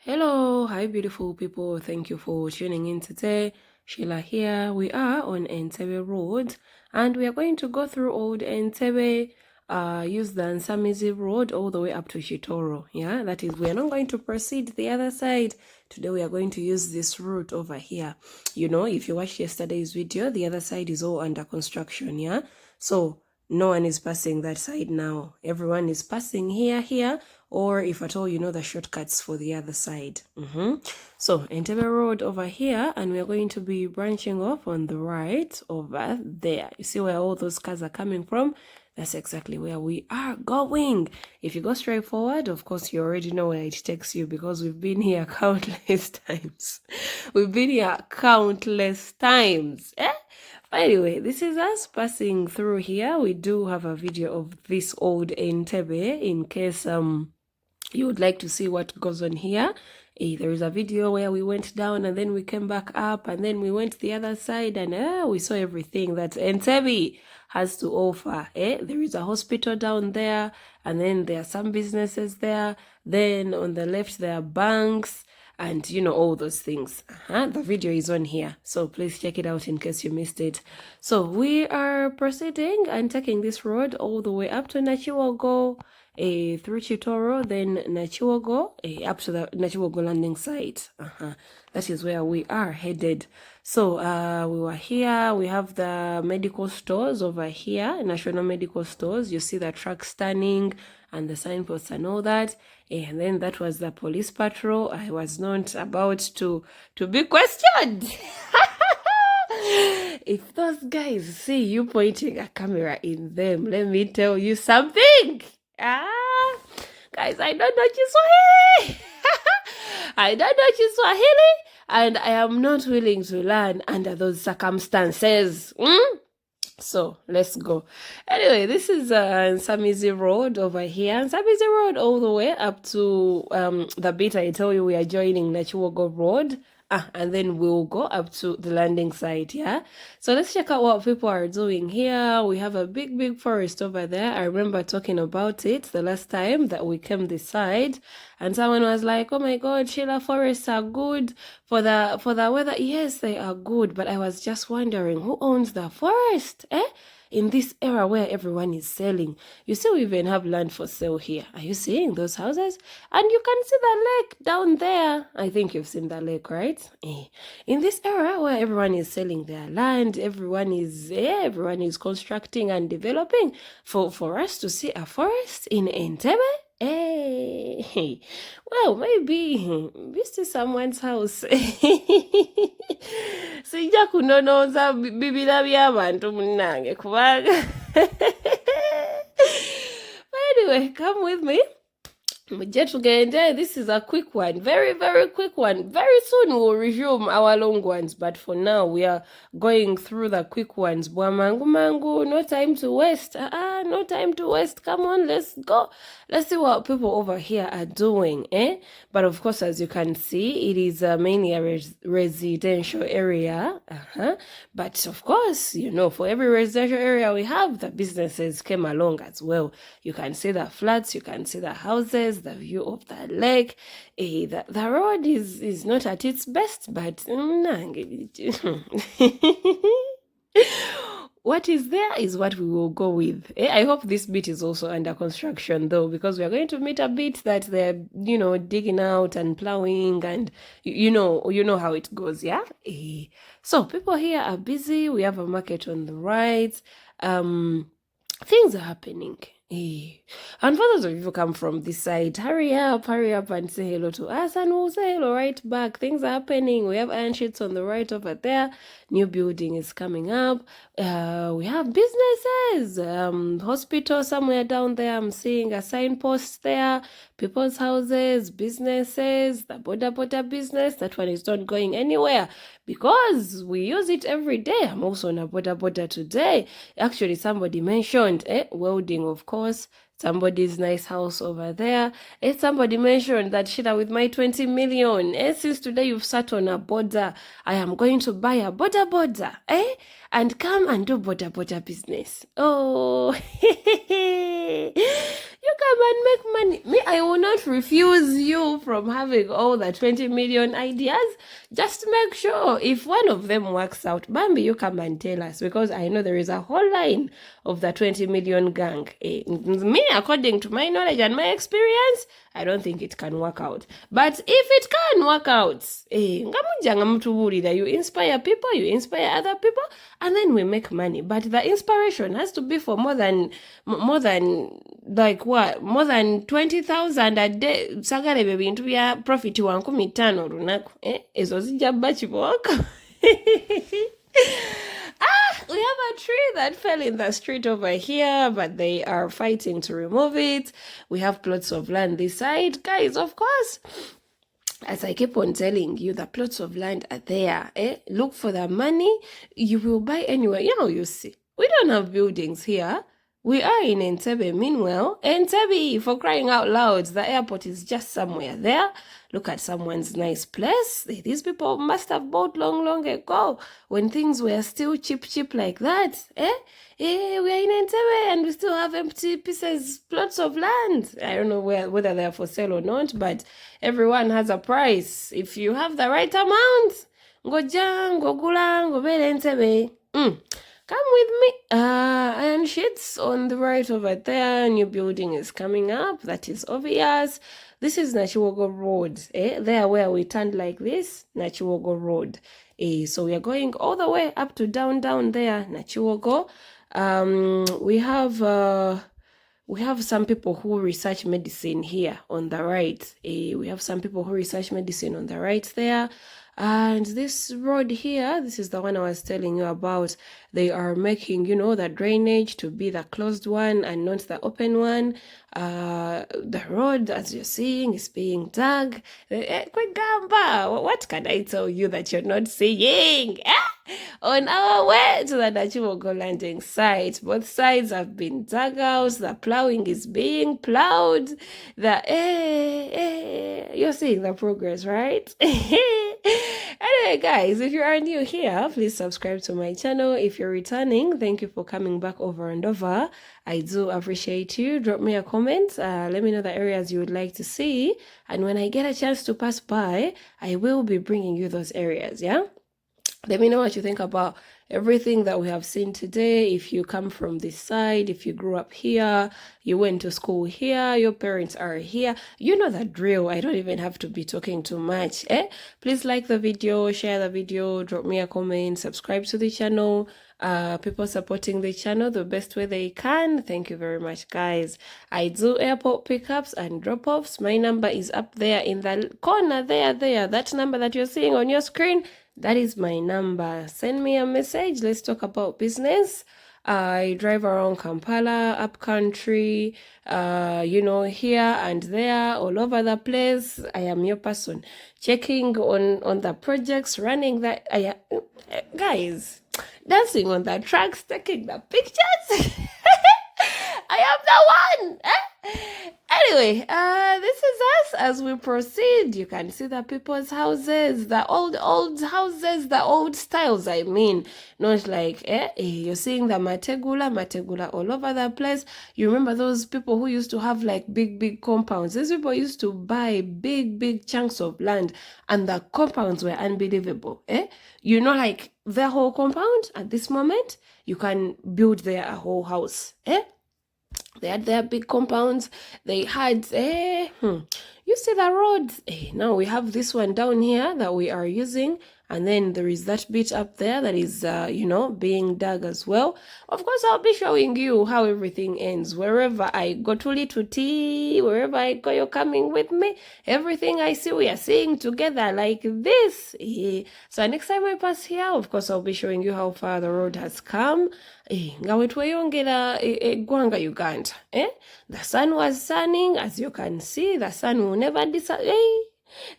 Hello, hi beautiful people. Thank you for tuning in today. Sheila here. We are on Entebbe Road and we are going to go through Old Entebbe, use the Nsamizi Road all the way up to Kitoro. Yeah, that is, we are not going to proceed the other side. Today we are going to use this route over here. You know, if you watched yesterday's video, the other side is all under construction. Yeah, so no one is passing that side now. Everyone is passing here, or if at all you know the shortcuts for the other side. So Entebbe Road over here, and we are going to be branching off on the right over there. You see where all those cars are coming from? That's exactly where we are going. If you go straight forward, of course, you already know where it takes you because we've been here countless times. We've been here countless times. Anyway, this is us passing through here. We do have a video of this Old Entebbe in case you would like to see what goes on here. There is a video where we went down and then we came back up and then we went the other side and we saw everything that Entebbe has to offer. There is a hospital down there and then there are some businesses there. Then on the left there are banks and you know all those things. The video is on here, so please check it out in case you missed it. So we are proceeding and taking this road all the way up to Nakiwogo, through Kitooro, then Nakiwogo, up to the Nakiwogo Landing Site. That is where we are headed. So we were here. We have the medical stores over here, national medical stores. You see the truck standing and the signposts and all that. And then that was the police patrol. I was not about to be questioned. If those guys see you pointing a camera in them, let me tell you something. Guys, I don't know Kiswahili. I don't know Kiswahili, and I am not willing to learn under those circumstances. So let's go. Anyway, this is Nsamizi Road over here. Nsamizi Road all the way up to the bit I tell you we are joining Nakiwogo Road. And then we'll go up to the landing site, yeah? So let's check out what people are doing here. We have a big forest over there. I remember talking about it the last time that we came this side. And someone was like, oh my God, Sheila, forests are good for the weather. Yes, they are good. But I was just wondering, who owns the forest, in this era where everyone is selling? You see, we even have land for sale here. Are you seeing those houses? And you can see the lake down there. I think you've seen the lake, right? In this era where everyone is selling their land, everyone is constructing and developing, for us to see a forest in Entebbe. Hey, well, maybe this is someone's house. Sijja kunonoza bibira by'abantu munnange kubanga. Anyway, come with me. This is a quick one, very quick one. Very soon we'll resume our long ones, but for now we are going through the quick ones. Mangu, no time to waste. No time to waste. Come on, let's go. Let's see what people over here are doing, But of course, as you can see, it is mainly a residential area. But of course, you know, for every residential area we have, the businesses came along as well. You can see the flats, you can see the houses, the view of the lake. The road is not at its best, but what is there is what we will go with. I hope this bit is also under construction though, because we are going to meet a bit that they're, you know, digging out and plowing, and you know how it goes, yeah? So people here are busy. We have a market on the right. Things are happening. And for those of you who come from this side, hurry up and say hello to us, and we'll say hello right back. Things are happening. We have iron sheets on the right over there. New building is coming up. We have businesses, hospital somewhere down there. I'm seeing a signpost there. People's houses, businesses, the border business. That one is not going anywhere because we use it every day. I'm also on a border today. Actually, somebody mentioned welding, of course. Somebody's nice house over there. Somebody mentioned that Sheila, with my 20 million, since today you've sat on a border, I am going to buy a border, and come and do border business. Oh, You come and make money. Me, I will not refuse you from having all the 20 million ideas. Just make sure if one of them works out, Bambi, you come and tell us, because I know there is a whole line of the 20 million gang. Me, according to my knowledge and my experience, I don't think it can work out. But if it can work out, you inspire people, you inspire other people, and then we make money. But the inspiration has to be for more than like what, more than 20,000 a day. Sagale bebintu bya profit 15 lunaku, ezo zijja bba kibooko. We have a tree that fell in the street over here, but they are fighting to remove it. We have plots of land this side, guys. Of course, as I keep on telling you, the plots of land are there. Look for the money. You will buy anywhere. You see, we don't have buildings here. We are in Entebbe. Meanwhile, Entebbe, for crying out loud, the airport is just somewhere there. Look at someone's nice place. These people must have bought long ago when things were still cheap like that. We are in Entebbe and we still have empty pieces, plots of land. I don't know whether they are for sale or not, but everyone has a price. If you have the right amount, ngoja, ngogula, ngobele Entebbe. Come with me. Iron sheets on the right over there. New building is coming up. That is obvious. This is Nakiwogo Road. There where we turned like this, Nakiwogo Road. So we are going all the way up to down there, Nakiwogo. We have some people who research medicine here on the right. We have some people who research medicine on the right there. And this road here, this is the one I was telling you about. They are making, the drainage to be the closed one and not the open one. The road, as you're seeing, is being dug. What can I tell you that you're not seeing? On our way to the Nakiwogo Landing Site, both sides have been dug out. The plowing is being plowed. You're seeing the progress, right? Anyway, guys, if you are new here, please subscribe to my channel. If you're returning, thank you for coming back over and over. I do appreciate you. Drop me a comment. Let me know the areas you would like to see. And when I get a chance to pass by, I will be bringing you those areas, yeah? Let me know what you think about everything that we have seen today. If you come from this side, if you grew up here, you went to school here, your parents are here, you know the drill. I don't even have to be talking too much. Please like the video, share the video, drop me a comment, subscribe to the channel. People supporting the channel the best way they can. Thank you very much, guys. I do airport pickups and drop-offs. My number is up there in the corner there. That number that you're seeing on your screen, that is my number. Send me a message. Let's talk about business. I drive around Kampala, up country, here and there, all over the place. I am your person. Checking on the projects, running that. Guys, dancing on the tracks, taking the pictures. I am the one. Anyway, this is us as we proceed. You can see the people's houses, the old houses, the old styles, I mean. Not like, you're seeing the mategula all over the place. You remember those people who used to have like big compounds. These people used to buy big chunks of land and the compounds were unbelievable. Like their whole compound at this moment, you can build there a whole house. They had their big compounds. They had, you see the roads. Now we have this one down here that we are using. And then there is that bit up there that is, being dug as well. Of course, I'll be showing you how everything ends. Wherever I go to little tea, wherever I go, you're coming with me. Everything I see, we are seeing together like this. So next time I pass here, of course, I'll be showing you how far the road has come. Gwanga Uganda. The sun was sunning, as you can see. The sun will never disappear.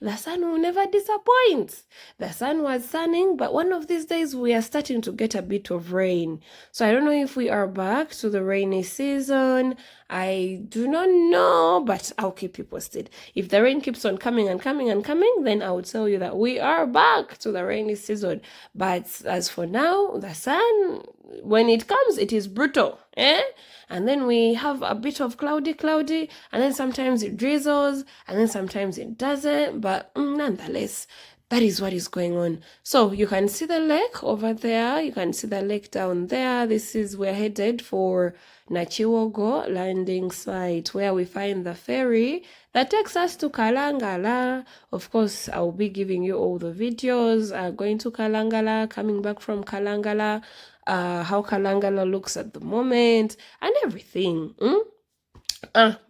The sun will never disappoint. The sun was sunning, but one of these days we are starting to get a bit of rain. So I don't know if we are back to the rainy season. I do not know, but I'll keep you posted. If the rain keeps on coming, then I will tell you that we are back to the rainy season. But as for now, the sun, when it comes, it is brutal, eh? And then we have a bit of cloudy, and then sometimes it drizzles, and then sometimes it doesn't, but nonetheless, that is what is going on. So you can see the lake over there, you can see the lake down there. This is, we're headed for Nakiwogo Landing Site, where we find the ferry that takes us to Kalangala. Of course, I'll be giving you all the videos going to Kalangala, coming back from Kalangala, how Kalangala looks at the moment, and everything.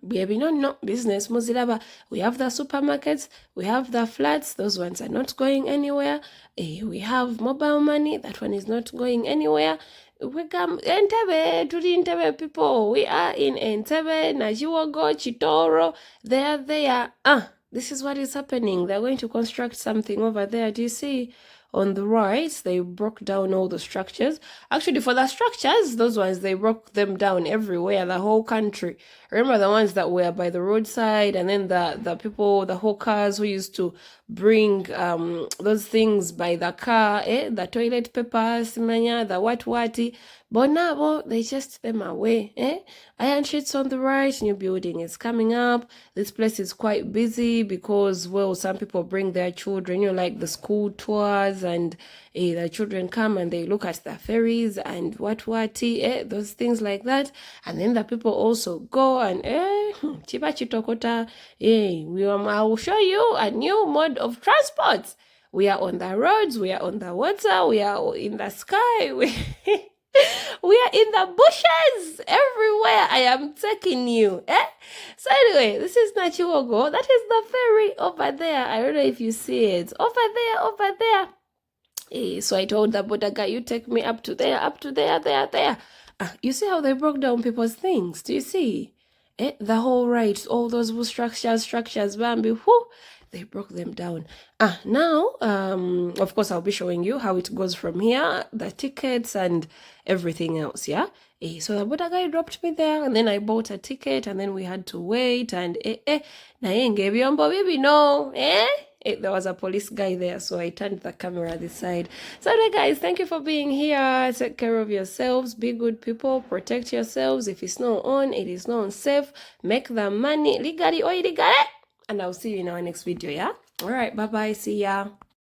Baby, no business muzilaba. We have the supermarkets, we have the flats, those ones are not going anywhere. We have mobile money, that one is not going anywhere. We come Entebbe, to the Entebbe people. We are in Entebbe, Nakiwogo, Kitooro. They are there. This is what is happening. They're going to construct something over there. Do you see? On the right, they broke down all the structures. Actually, for the structures, those ones, they broke them down everywhere, the whole country. Remember the ones that were by the roadside, and then the people, the hawkers who used to bring those things by the car, the toilet paper, simanya, the wati. But now, they chased them away, Iron sheets on the right, new building is coming up. This place is quite busy because, well, some people bring their children, like the school tours, and the children come and they look at the ferries and those things like that. And then the people also go and chipa chitokota, I will show you a new mode of transport. We are on the roads, we are on the water, we are in the sky, we are in the bushes everywhere. I am taking you. So anyway, this is Nakiwogo. That is the ferry over there. I don't know if you see it. Over there. So I told the border guy, you take me up to there. You see how they broke down people's things? Do you see? The whole right, all those structures, Bambi, they broke them down. Now, of course, I'll be showing you how it goes from here, the tickets and everything else, yeah? So the border guy dropped me there, and then I bought a ticket, and then we had to wait, and baby, no, there was a police guy there, so I turned the camera this side. So anyway, guys, thank you for being here. Take care of yourselves, be good people, protect yourselves. If it's not on, it is not safe. Make the money legally or illegally. And I'll see you in our next video, yeah? All right, bye-bye. See ya.